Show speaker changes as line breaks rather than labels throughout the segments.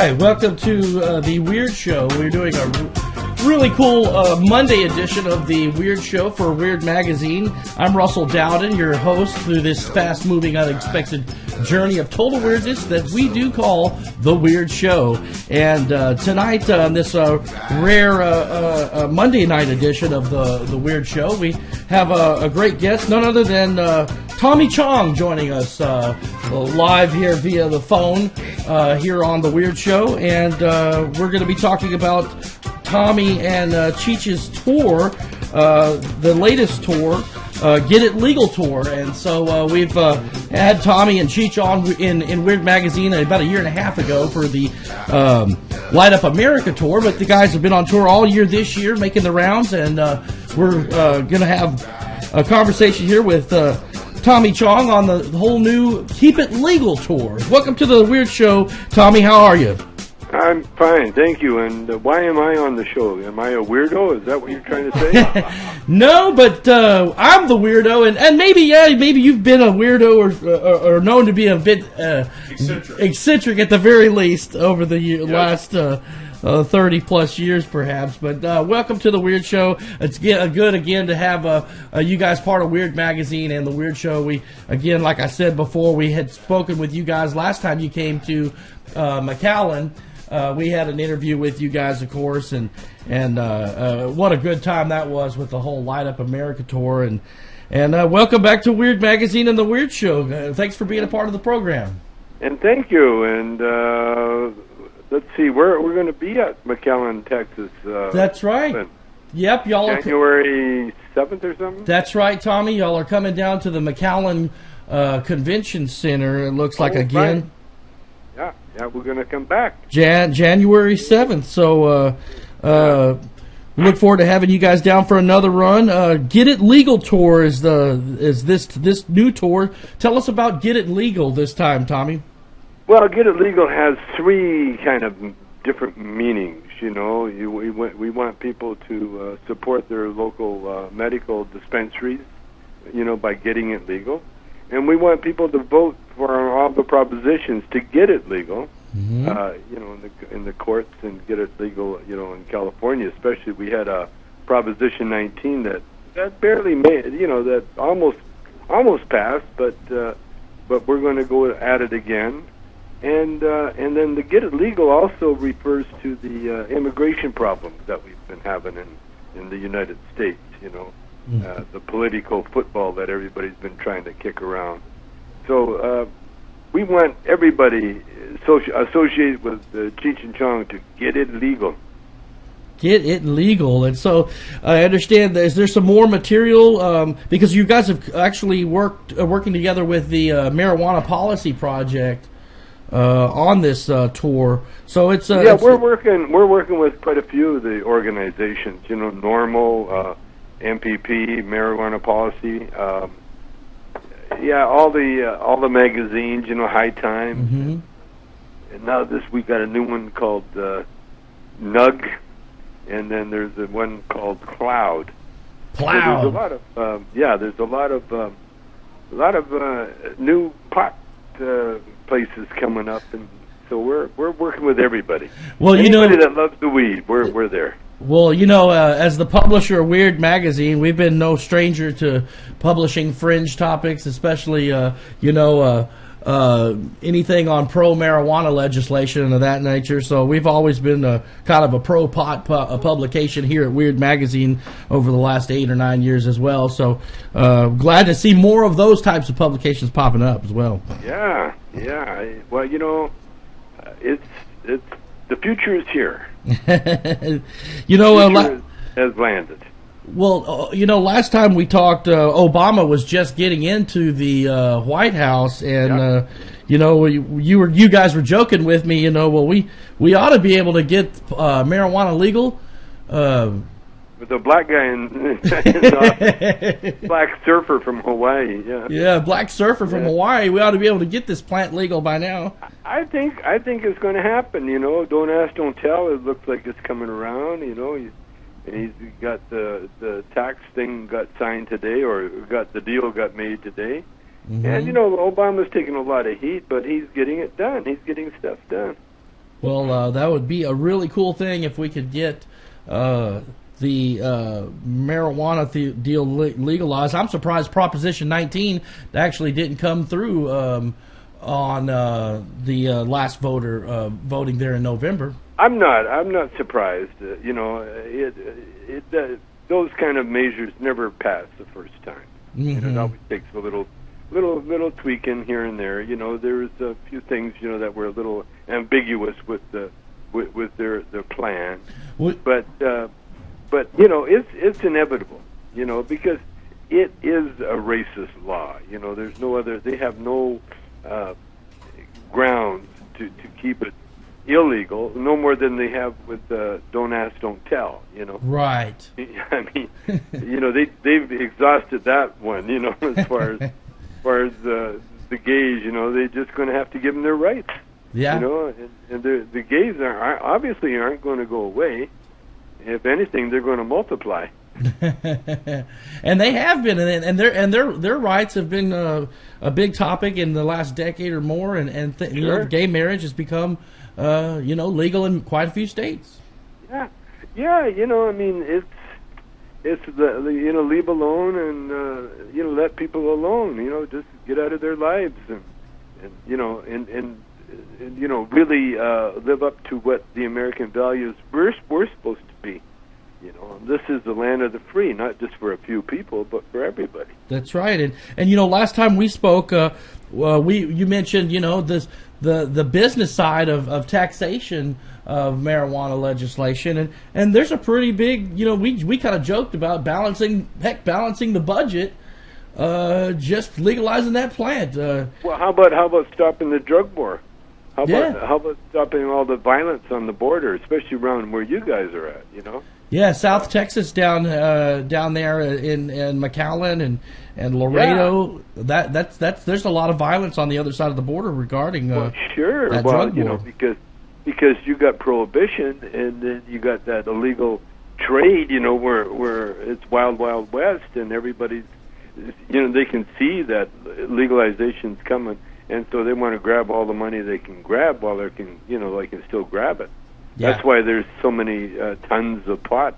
right, welcome to the Weird Show. We're doing a really cool Monday edition of the Weird Show for Weird Magazine. I'm Russell Dowden, your host through this fast-moving, unexpected journey of total weirdness that we do call the Weird Show. And tonight, on this rare Monday night edition of the Weird Show, we have a great guest, none other than Tommy Chong joining us live here via the phone here on the Weird Show. And we're going to be talking about Tommy and Cheech's tour, the latest tour, Get It Legal tour. And so we've had Tommy and Cheech on in Weird Magazine about a year and a half ago for the Light Up America tour. But the guys have been on tour all year this year, making the rounds. And we're going to have a conversation here with Tommy Chong on the whole new Keep It Legal tour. Welcome to the Weird Show, Tommy. How are you?
I'm fine, thank you. And why am I on the show? Am I a weirdo? Is that what you're trying to say?
No, but I'm the weirdo, and maybe you've been a weirdo or known to be a bit eccentric at the very least over the last 30 plus years, perhaps. But welcome to the Weird Show. It's good again to have you guys part of Weird Magazine and the Weird Show. We again, like I said before, we had spoken with you guys last time you came to McAllen. We had an interview with you guys, of course, and what a good time that was with the whole Light Up America tour. And welcome back to Weird Magazine and the Weird Show. Thanks for being a part of the program.
And thank you. And let's see, we're going to be at McAllen, Texas.
That's right. Yep, y'all are
January 7th or something.
That's right, Tommy. Y'all are coming down to the McAllen Convention Center. It looks like again.
Right. Yeah, we're going to come back.
January 7th. So look forward to having you guys down for another run. Get It Legal tour is this new tour. Tell us about Get It Legal this time, Tommy.
Well, Get It Legal has three kind of different meanings. You know, we want people to support their local medical dispensaries, you know, by getting it legal. And we want people to vote for all the propositions to get it legal, you know, in the courts and get it legal, you know, in California especially. We had a Proposition 19 that barely made, you know, that almost passed, but we're going to go at it again. And then the Get It Legal also refers to the immigration problems that we've been having in the United States, you know. The political football that everybody's been trying to kick around. So we want everybody associated with Cheech and Chong to get it legal.
Get it legal. And so I understand, is there some more material? Because you guys have actually working together with the Marijuana Policy Project on this tour. So it's
we're working with quite a few of the organizations. You know, Normal. MPP, Marijuana Policy, all the magazines, you know, High Times, and now this week got a new one called Nug, and then there's a one called Cloud. So there's a lot of new pot places coming up, and so we're working with everybody.
Well,
anybody that loves the weed, we're there.
Well, you know, as the publisher of Weird Magazine, we've been no stranger to publishing fringe topics, especially, anything on pro-marijuana legislation and of that nature. So we've always been kind of a pro-pot publication here at Weird Magazine over the last 8 or 9 years as well. So glad to see more of those types of publications popping up as well.
Yeah. Well, you know, it's the future is here.
You know,
has landed.
Well, you know, last time we talked, Obama was just getting into the White House, and you know, you guys were joking with me. You know, well, we ought to be able to get marijuana legal.
With the black guy in black surfer from Hawaii,
black surfer from Hawaii. We ought to be able to get this plant legal by now.
I think it's going to happen. You know, don't ask, don't tell. It looks like it's coming around. You know, he's got the tax thing got signed today, or the deal got made today. And you know, Obama's taking a lot of heat, but he's getting it done. He's getting stuff done.
Well, that would be a really cool thing if we could get the marijuana deal legalized. I'm surprised Proposition 19 actually didn't come through on the last voting there in November.
I'm not surprised. Those kind of measures never pass the first time.
Mm-hmm.
It always takes a little tweaking here and there. There's a few things that were a little ambiguous with their plan, but it's inevitable. Because it is a racist law. There's no other. They have no grounds to keep it illegal, no more than they have with don't ask, don't tell.
Right.
I mean, they've exhausted that one. As far as the gays, they're just going to have to give them their rights.
Yeah.
And the gays obviously aren't going to go away. If anything, they're going to multiply.
And they have been, and their rights have been a big topic in the last decade or more, and
Sure.
Gay marriage has become legal in quite a few states.
Yeah. I mean, it's the leave alone and let people alone. Just get out of their lives and really live up to what the American values we're supposed to be. This is the land of the free, not just for a few people, but for everybody.
That's right. And last time we spoke, you mentioned the business side of taxation of marijuana legislation, and there's a pretty big we kind of joked about balancing the budget, just legalizing that plant.
Well, how about stopping the drug war? How
Yeah.
about stopping all the violence on the border, especially around where you guys are at?
Yeah, South Texas down there in McAllen and Laredo.
Yeah.
That's there's a lot of violence on the other side of the border regarding
sure.
that
Well,
drug war.
because you got prohibition and then you got that illegal trade. Where it's wild west and everybody's they can see that legalization's coming, and so they want to grab all the money they can grab while they can still grab it.
Yeah.
That's why there's so many tons of pot,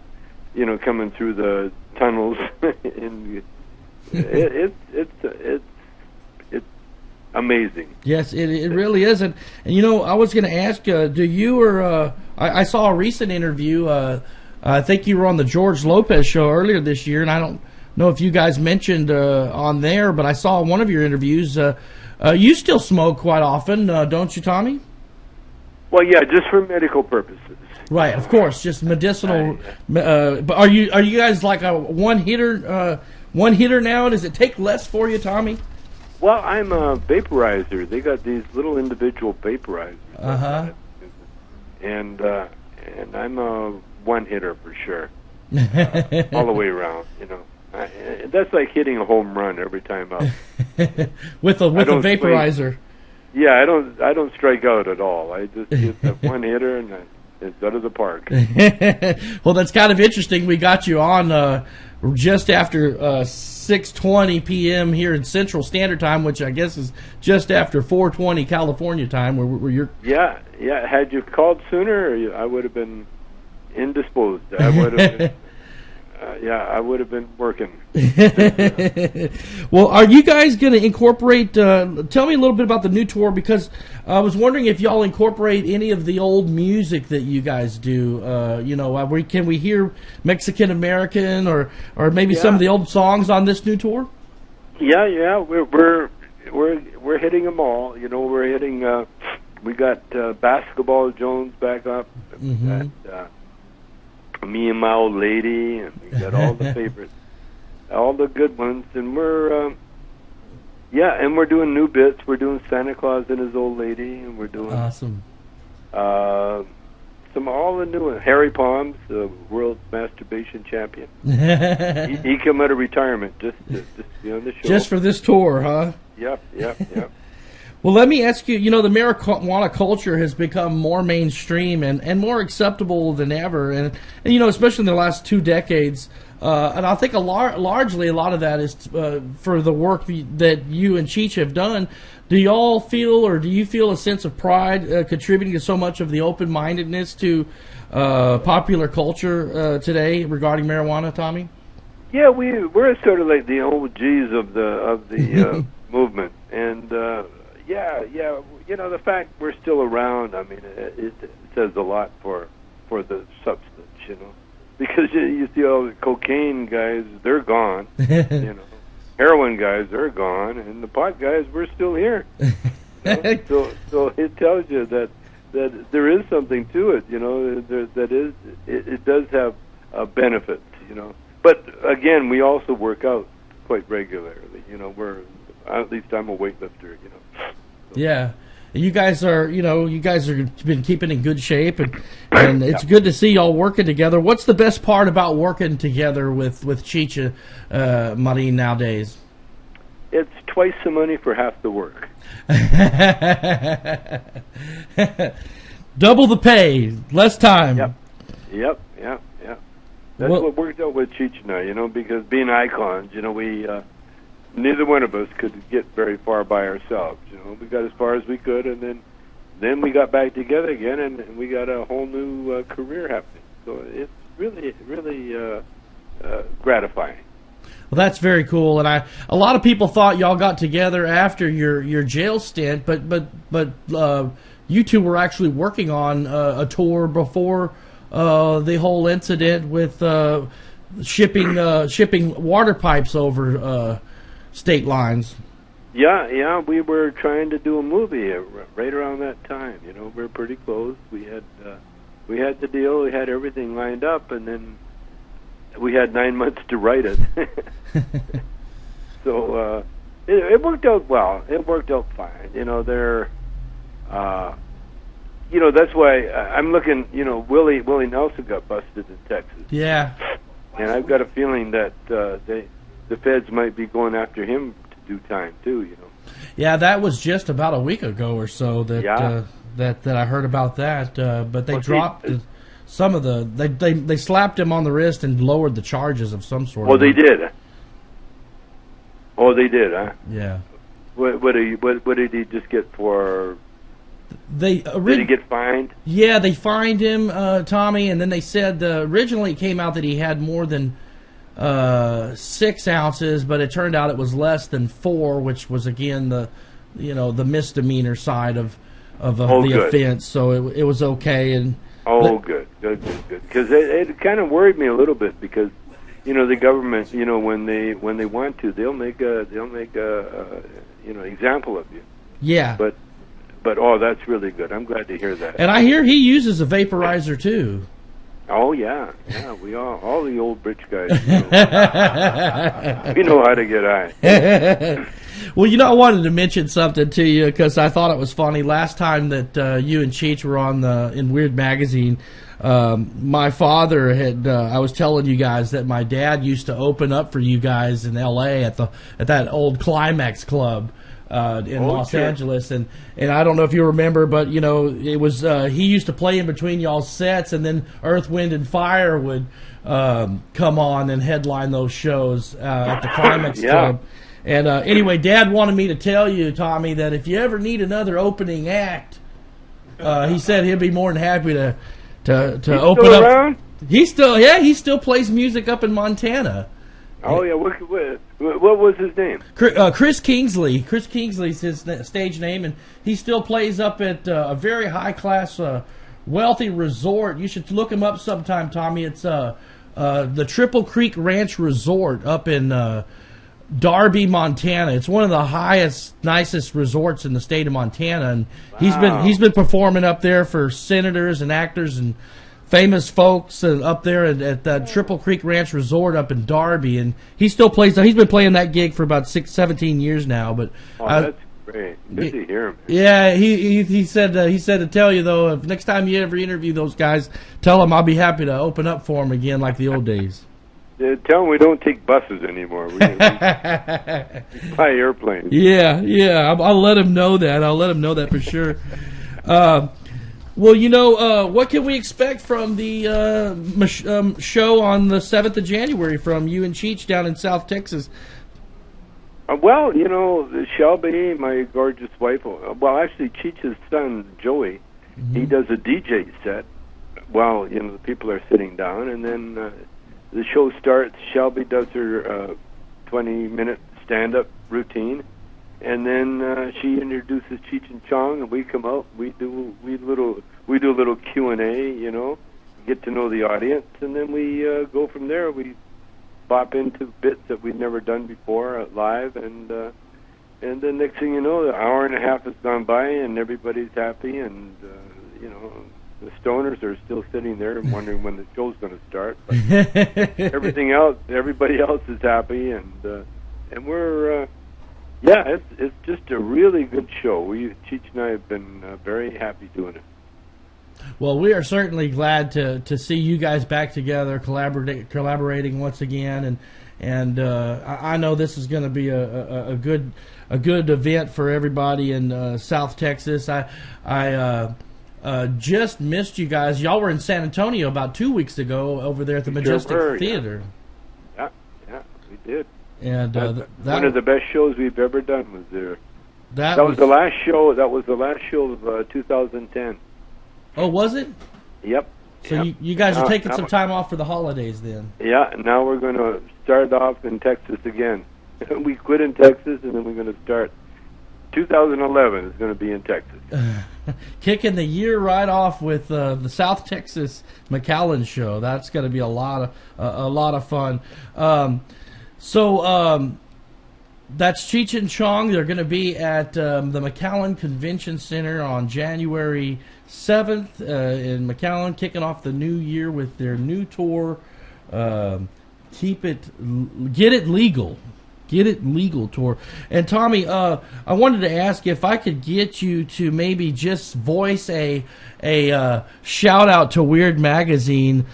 coming through the tunnels. And it's amazing.
Yes, it really is. And I was going to ask, do you or I saw a recent interview. I think you were on the George Lopez show earlier this year, and I don't know if you guys mentioned on there, but I saw one of your interviews. You still smoke quite often, don't you, Tommy?
Well, yeah, just for medical purposes.
Right, of course, just medicinal. But are you guys like a one hitter now? Does it take less for you, Tommy?
Well, I'm a vaporizer. They got these little individual vaporizers.
Uh-huh.
And I'm a one hitter for sure, all the way around. That's like hitting a home run every time out.
with a vaporizer.
Yeah, I don't strike out at all. I just hit that one hitter and it's out of the park.
Well, that's kind of interesting. We got you on just after 6:20 p.m. here in Central Standard Time, which I guess is just after 4:20 California time, where you're.
Yeah. Had you called sooner, I would have been indisposed. I would have been. I would have been working.
Well, are you guys going to incorporate? Tell me a little bit about the new tour, because I was wondering if y'all incorporate any of the old music that you guys do. Can we hear Mexican American or maybe some of the old songs on this new tour?
Yeah. We're hitting them all. We're hitting. We got Basketball Jones back up.
Mm-hmm.
And, Me and My Old Lady, and we got all the favorites, all the good ones, and we're doing new bits. We're doing Santa Claus and His Old Lady, and we're doing
awesome.
All the new ones. Harry Palms, the world masturbation champion. he came out of retirement just to be on the show.
Just for this tour, huh?
Yep.
Well, let me ask you, the marijuana culture has become more mainstream and more acceptable than ever. And especially in the last 2 decades. And I think largely a lot of that is for the work that you and Cheech have done. Do you feel a sense of pride contributing to so much of the open-mindedness to popular culture today regarding marijuana, Tommy?
Yeah, we're sort of like the OGs of the movement, and the fact we're still around. I mean, it says a lot for the substance, because you see all the cocaine guys, they're gone, heroin guys, they're gone, and the pot guys, we're still here. So it tells you that there is something to it, it does have benefits, But again, we also work out quite regularly. At least I'm a weightlifter, So.
Yeah. You guys are been keeping in good shape, and it's good to see y'all working together. What's the best part about working together with Cheech Marin nowadays?
It's twice the money for half the work.
Double the pay, less time.
Yep. That's what worked out with Cheech and I, because being icons, we neither one of us could get very far by ourselves. We got as far as we could, and then we got back together again, and we got a whole new career happening. So it's really, really gratifying.
Well, that's very cool, and a lot of people thought y'all got together after your jail stint, but you two were actually working on a tour before the whole incident with shipping water pipes over state lines.
Yeah, we were trying to do a movie right around that time. We were pretty close. We had the deal, we had everything lined up, and then we had 9 months to write it. So it worked out well. It worked out fine. That's why I'm looking. Willie Nelson got busted in Texas.
Yeah,
and I've got a feeling that the feds might be going after him to do time too.
Yeah, that was just about a week ago or so that that I heard about that. But they dropped some of they slapped him on the wrist and lowered the charges of some sort.
Oh, they did. Oh, they did, huh?
Yeah.
What did he just get for? Did he get fined?
Yeah, they fined him, Tommy, and then they said originally it came out that he had more than 6 ounces, but it turned out it was less than 4, which was again the misdemeanor side of the offense. So it was okay. And
good. Because it kind of worried me a little bit because the government, when they want to, they'll make a example of you.
Yeah.
But that's really good. I'm glad to hear that.
And I hear he uses a vaporizer too.
Oh yeah. We all the old rich guys. We know how to get high.
Well, I wanted to mention something to you because I thought it was funny. Last time that you and Cheech were on in Weird Magazine, my father had. I was telling you guys that my dad used to open up for you guys in L.A. at that old Climax Club. In Los Angeles, and I don't know if you remember, but it was he used to play in between y'all's sets, and then Earth, Wind, and Fire would come on and headline those shows at the Climax Club. And anyway, Dad wanted me to tell you, Tommy, that if you ever need another opening act, he said he'd be more than happy to open up.
Around?
He still plays music up in Montana.
Oh yeah, what was his name?
Chris Kingsley. Chris Kingsley's his stage name, and he still plays up at a very high class, wealthy resort. You should look him up sometime, Tommy. It's the Triple Creek Ranch Resort up in Darby, Montana. It's one of the highest, nicest resorts in the state of Montana, and he's been performing up there for senators and actors and famous folks up there at the Triple Creek Ranch Resort up in Darby, and he still plays. He's been playing that gig for about 17 years now. But
that's great. Good to hear him.
Yeah, he said to tell you though, if next time you ever interview those guys, tell them I'll be happy to open up for them again like the old days.
tell them we don't take buses anymore. We fly airplanes.
Yeah. I'll let him know that. I'll let him know that for sure. Well, what can we expect from the show on the 7th of January from you and Cheech down in South Texas?
Well, Shelby, my gorgeous wife, well, actually, Cheech's son, Joey, he does a DJ set while, the people are sitting down, and then the show starts. Shelby does her 20-minute stand-up routine, and then she introduces Cheech and Chong, and we come out. We do a little Q&A, get to know the audience, and then we go from there. We bop into bits that we've never done before live, and then next thing you know, the hour and a half has gone by, and everybody's happy, and the stoners are still sitting there and wondering when the show's going to start. But everybody else is happy, and we're it's just a really good show. Cheech and I have been very happy doing it.
Well, we are certainly glad to see you guys back together, collaborating once again, and I know this is going to be a good event for everybody in South Texas. I just missed you guys. Y'all were in San Antonio about 2 weeks ago over there at the Majestic Theater.
Yeah, we did.
And
one of the best shows we've ever done was there. That was the last show. That was the last show of 2010.
Oh, was it?
Yep.
So you guys are taking some time off for the holidays then?
Yeah, and now we're going to start off in Texas again. We quit in Texas, and then we're going to start. 2011 is going to be in Texas.
Kicking the year right off with the South Texas McAllen show. That's going to be a lot of fun. That's Cheech and Chong. They're going to be at the McAllen Convention Center on January 7th in McAllen, kicking off the new year with their new tour, Get It Legal. Get It Legal tour. And Tommy, I wanted to ask if I could get you to maybe just voice a shout out to Weird Magazine,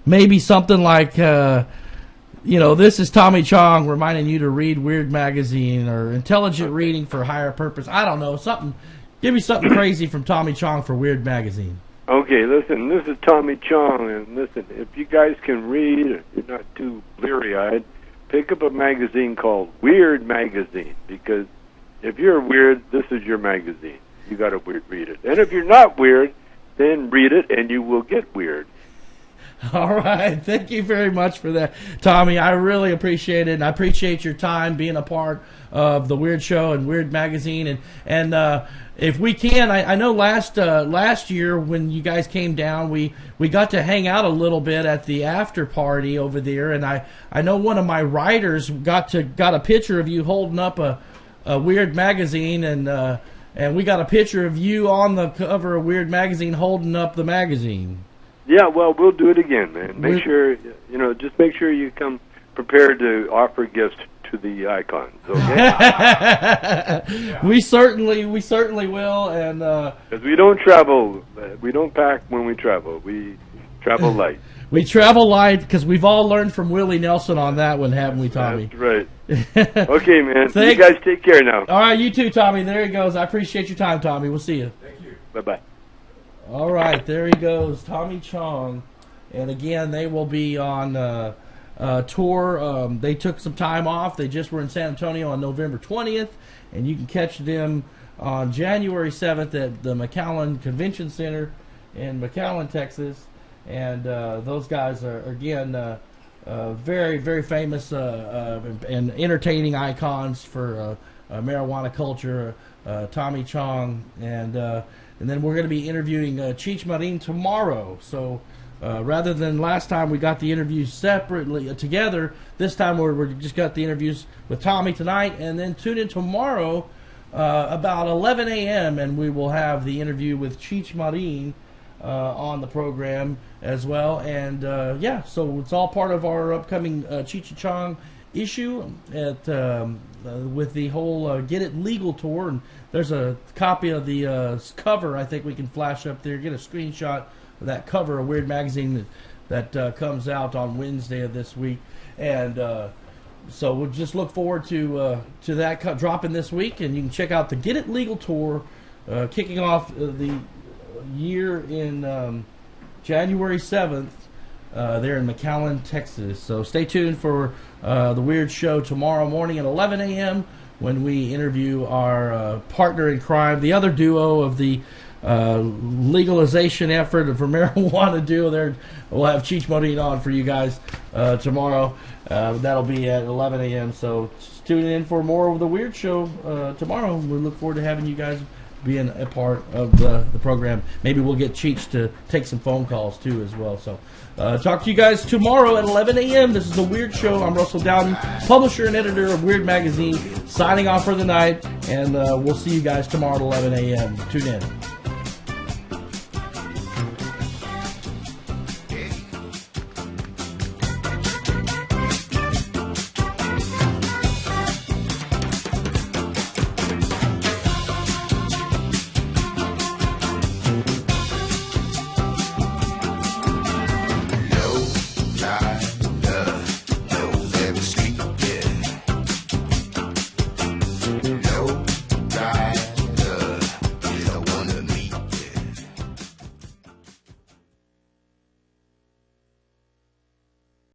maybe something like, this is Tommy Chong reminding you to read Weird Magazine, or Intelligent Reading for Higher Purpose. I don't know, something. Give me something crazy from Tommy Chong for Weird Magazine.
Okay, listen, this is Tommy Chong, and listen, if you guys can read, if you're not too bleary-eyed, pick up a magazine called Weird Magazine, because if you're weird, this is your magazine. You got to read it. And if you're not weird, then read it, and you will get weird.
All right. Thank you very much for that, Tommy. I really appreciate it, and I appreciate your time being a part of the Weird Show and Weird Magazine. And if we can, I know last year when you guys came down, we got to hang out a little bit at the after party over there, and I know one of my writers got a picture of you holding up a Weird Magazine, and we got a picture of you on the cover of Weird Magazine holding up the magazine.
Yeah, well, we'll do it again, man. Make sure, just make sure you come prepared to offer gifts to the icons, okay?
Yeah. We certainly will, and
because we don't travel, we don't pack when we travel. We travel light.
We travel light because we've all learned from Willie Nelson on that one, haven't we, Tommy?
That's right. Okay, man. You guys take care now.
All right, you too, Tommy. There he goes. I appreciate your time, Tommy. We'll see you.
Thank you. Bye-bye.
All right, there he goes, Tommy Chong. And again, they will be on tour. They took some time off. They just were in San Antonio on November 20th, and you can catch them on January 7th at the McAllen Convention Center in McAllen, Texas. And those guys are, again, very, very famous and entertaining icons for marijuana culture, Tommy Chong. And then we're going to be interviewing Cheech Marin tomorrow. So rather than last time we got the interviews separately together, this time we're just got the interviews with Tommy tonight. And then tune in tomorrow about 11 a.m. and we will have the interview with Cheech Marin on the program as well. And so it's all part of our upcoming Cheech and Chong issue with the whole Get It Legal tour. And there's a copy of the cover I think we can flash up there, get a screenshot of that cover of Weird Magazine that comes out on Wednesday of this week, and so we'll just look forward to that dropping this week, and you can check out the Get It Legal tour, kicking off the year in January 7th there in McAllen, Texas. So stay tuned for the Weird Show tomorrow morning at 11 a.m. when we interview our partner in crime, the other duo of the legalization effort for marijuana duo. There, we'll have Cheech Modine on for you guys tomorrow. That'll be at 11 a.m. So tune in for more of the Weird Show tomorrow. We look forward to having you guys being a part of the program. Maybe we'll get Cheech to take some phone calls too as well. So talk to you guys tomorrow at 11 a.m. This is the Weird Show. I'm Russell Dowden, publisher and editor of Weird Magazine, signing off for the night, and we'll see you guys tomorrow at 11 a.m. Tune in.